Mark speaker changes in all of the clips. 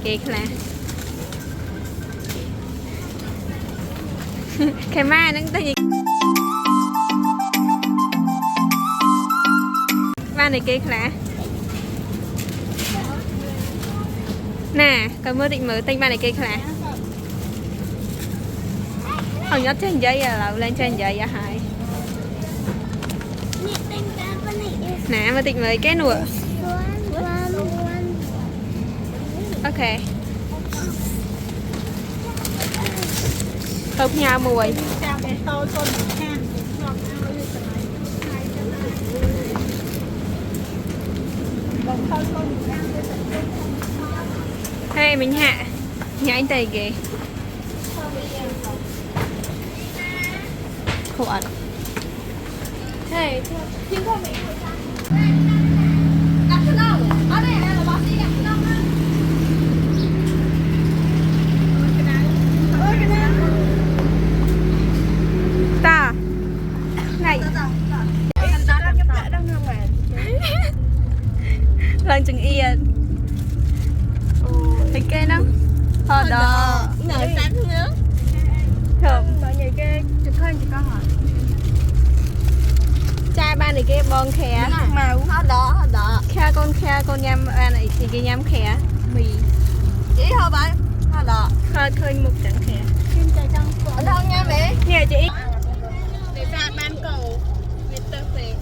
Speaker 1: kia là cái ma nó tên gì ba này kia là nè còn mới định mở tên ba này kia là không nhớ trên giấy là lên trên giấy à hai nè mới định mở cái nữa ok hợp nhau mùi hey mình hạ nhà anh tây kìa không ăn hey nhưng không bị đặt cái đâu ở đây là bác sĩ đặt cái đâu ta này lần chừng yên thì cái nó ho đỏ ngồi sáng nước thơm mọi người cái chụp hơn cho con hỏi trai ba này kia bon khè mà cũng ho đỏ khe con nhâm ba này thì cái nhâm khè mì chỉ thôi bạn ho đỏ khơi một trận khè ở đâu nha mẹ nghe chị để ra ban cầu người ta về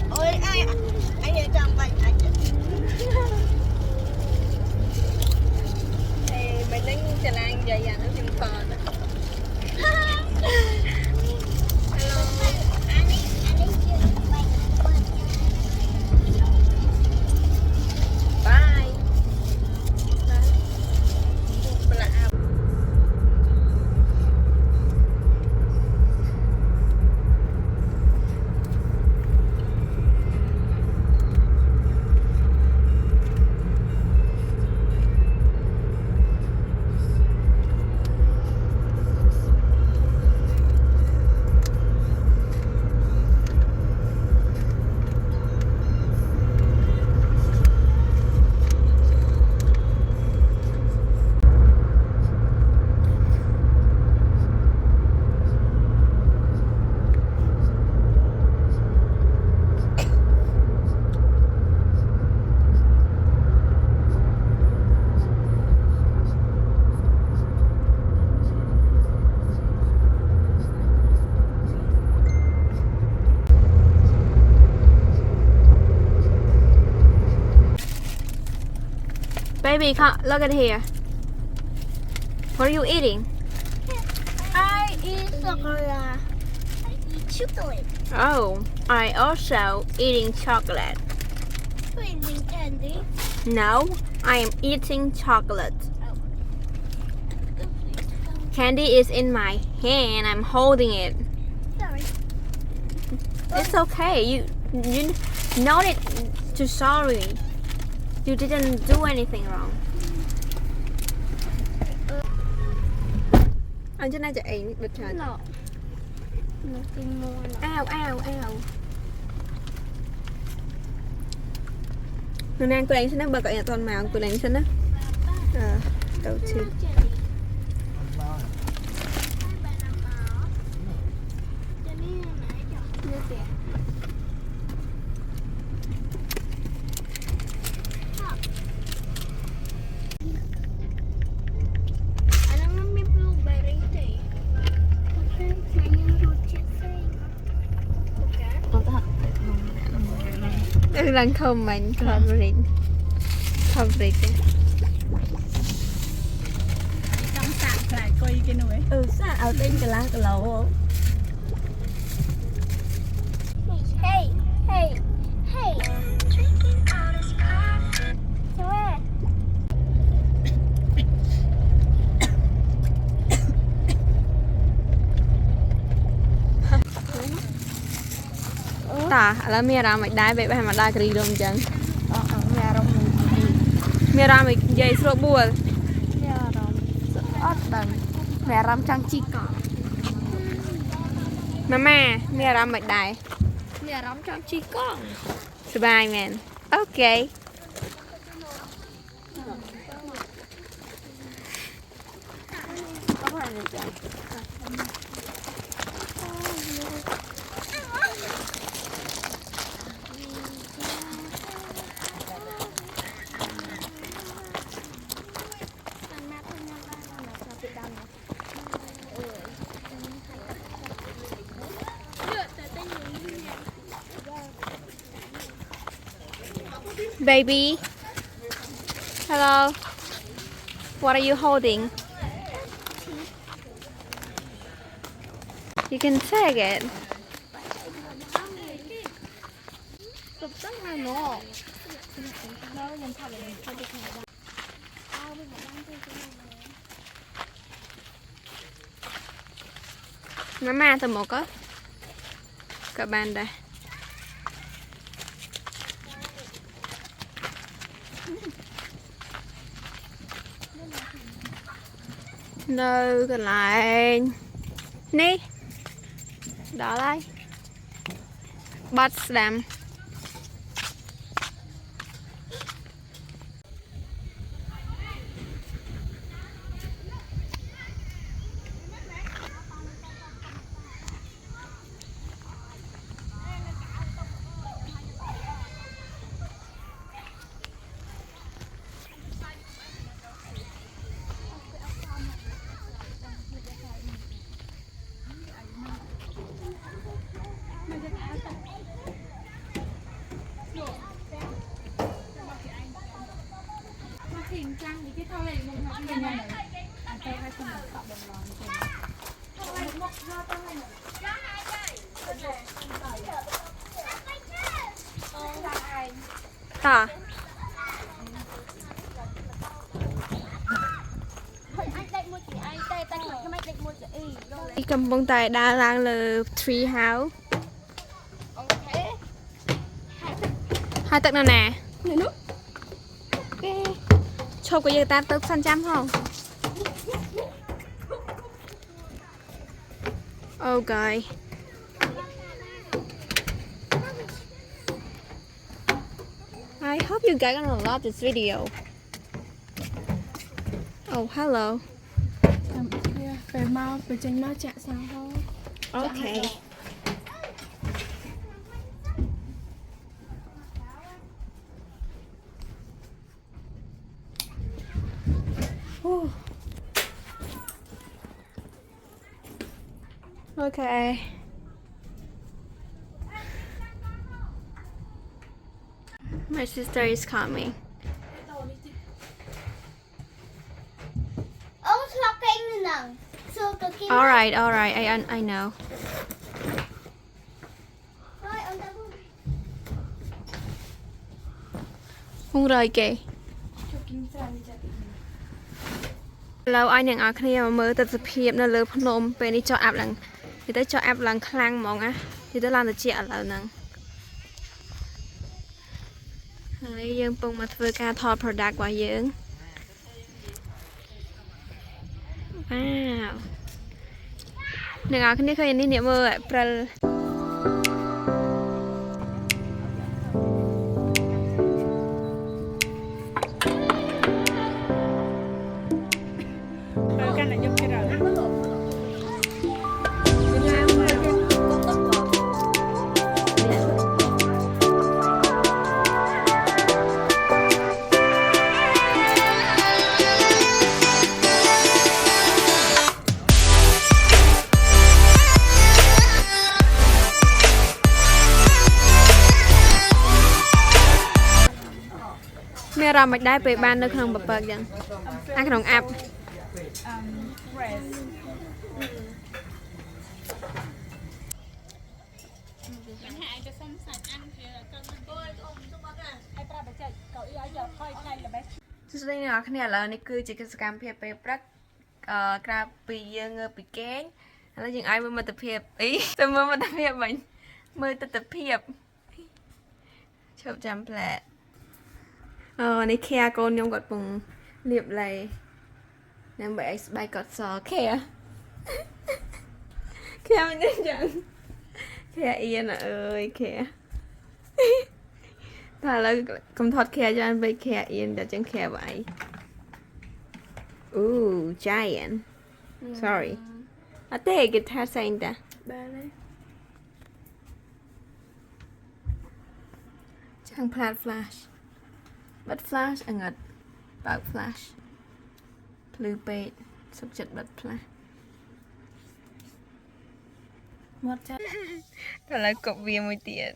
Speaker 1: ôi ai anh ở trong bệnh anh thì mình đánh chà lan vậy à nó chừng còn Baby, look at here. What are you eating?
Speaker 2: I eat chocolate. I eat chocolate.
Speaker 1: Oh, I also eating chocolate.
Speaker 2: You eating candy?
Speaker 1: No, I am eating chocolate. Candy is in my hand. I'm holding it.
Speaker 2: Sorry.
Speaker 1: It's okay. You no need to sorry. You didn't do anything wrong. Anh trên này chạy bật trời.
Speaker 2: No. Nothing more.
Speaker 1: Ow. Người nàng cô đánh xin nó bật gọi là toàn màu cô đánh xin á. Đầu tiên. Đang comment favorite
Speaker 3: trong sạc lại coi cái núi
Speaker 2: sạc ở trên cái lá cái lầu hey
Speaker 1: ta là mẹ ra mày đái vậy mà đái cái đông chẳng mẹ ra mày dây sữa bùa
Speaker 2: mẹ làm trang trí cỏ
Speaker 1: mama mẹ ra mày đái
Speaker 2: mẹ làm trang trí cỏ
Speaker 1: Bye man. Okay. Baby. Hello. What are you holding? You can take it. Mama từ một á. Các bạn đây. Nơi còn lại nè đó đây bắt đam tả đi cầm bông tay đa lang là tree house hai tận nào nè chụp cái gì ta tới săn chăm không okay. I hope you guys gonna love this video. Oh, hello.
Speaker 2: Về mau, về trên mau chạy sao thôi.
Speaker 1: Okay. Okay. My sister is coming. All right. I know. Không rời kì. Lâu ai nhận ở kia mà mơ tập hiệp nó lỡ phnom về đi cho áp lần thì tới cho áp lần khang mong á thì tới làm được chị ở lần nè. Đây dương bông mà vừa ca thọ product của dương. Wow. Nè ở kia khơi đi niệm mơ ạ. Mẹ ra mạch đáy về ban nơi không bập bập dần ăn không áp đây nè cái này là này cứ chỉ cái scam phê phê brak cà pì ngơ pì kén là những ai mà tập hiệp ý tôi mà tập hiệp mình mới tập hiệp chụp chăm plẹ này khe con nhông gọt bùng liệp này nằm bệ bài cọt sò khe khe mình đến chẳng khe yên à ơi khe thà là cầm thọt khe cho anh bay khe yên để chẳng khe vậy giant sorry I think guitar saying that chẳng plat flash bật flash anh ngật bật flash blue bait sắp chật bật flash mất chắc thật là cục bia mùi tiền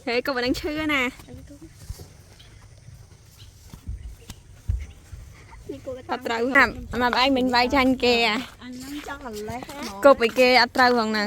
Speaker 1: thế cô vẫn đang chưa nè ắt trâu mà anh mình vay tranh kìa cô bị kê ắt trâu không nè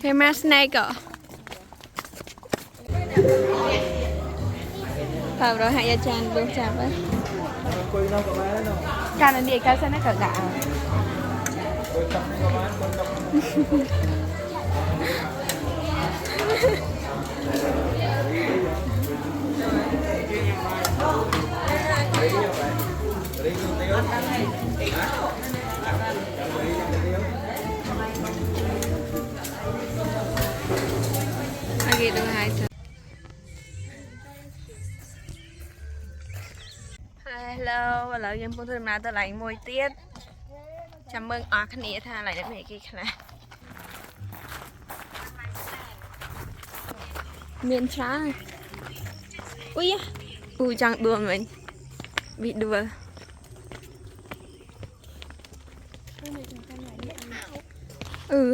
Speaker 1: thế mà snake à tao rồi hãy cho chan luôn chào với chan anh đi cao sao nó cỡ gạo lagi dengan hai hello và lại dân phong thư nào tôi lại môi tiết chào mừng ở khán giả tha lại đến này kia khá miền trá ui ui chẳng đùa mình bị đùa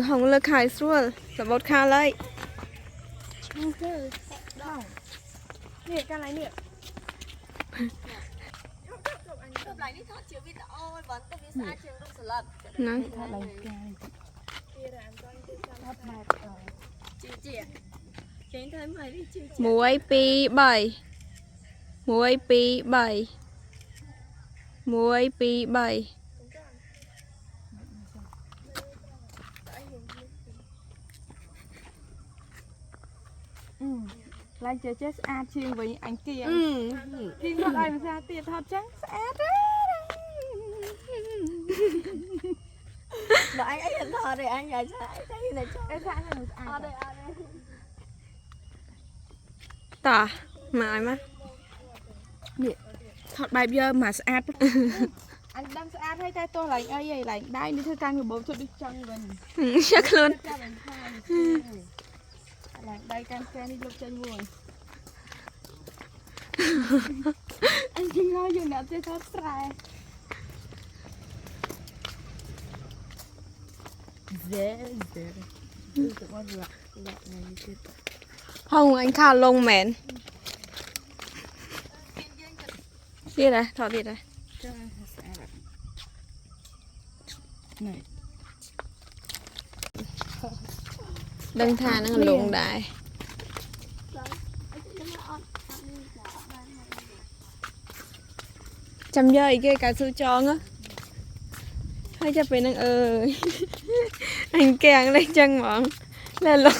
Speaker 1: hồng lực khai xuôi là bột kha lấy
Speaker 2: nè cái này nè
Speaker 1: muối pi bảy muối pi bảy muối pi bảy
Speaker 2: lại chơi chết a chiên với anh kia chiên thật ai mà ra tiền thật trắng sát
Speaker 1: là anh ấy hiện thờ này anh ấy thấy này cho
Speaker 2: cái dạng này
Speaker 1: ở đây tả mãi mắt
Speaker 2: thật bài giờ mà sát anh đang sát hay tay tôi lại ấy lại đây đi theo căng rồi bố tôi đi chân mình
Speaker 1: chắc luôn
Speaker 2: lại đây căng xe đi lúc chân buồn anh chỉ nói gì nữa chơi thoát sai dễ
Speaker 1: không anh khao lông mền đi đây thọ đi đây
Speaker 2: này
Speaker 1: đừng thà nó lụng đại chăm dơi kia cả sư tròn á hay cho phải năng ơi anh kèng lên chân mọn là lông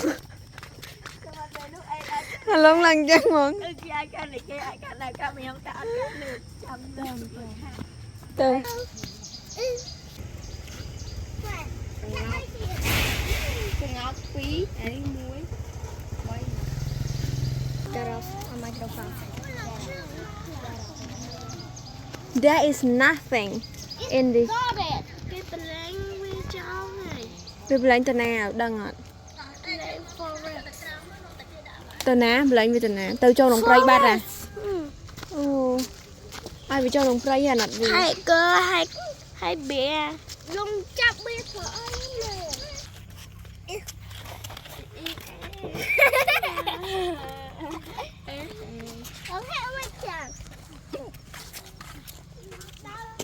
Speaker 1: là lông lần chân mọn từ
Speaker 2: ngọc quý ấy muối
Speaker 1: there is nothing in this Vì lấy tên nào đăng ạ tên ná lấy vì tên ná từ châu đồng cây ba ra ai bị châu đồng cây à nặt gì
Speaker 4: hai cơ hai bé dùng chắp biết thôi không heo mấy chàng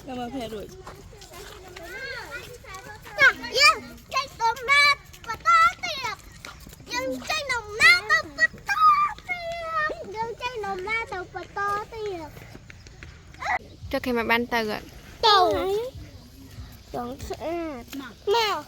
Speaker 2: đâu mà phê rồi
Speaker 4: chơi tôm nát và to tiệc nhưng chơi nồng nát đâu và to tiệc nhưng chơi nồng nát đâu và to tiệc
Speaker 1: cho khi mà ban tờ gọi
Speaker 4: tàu don't mèo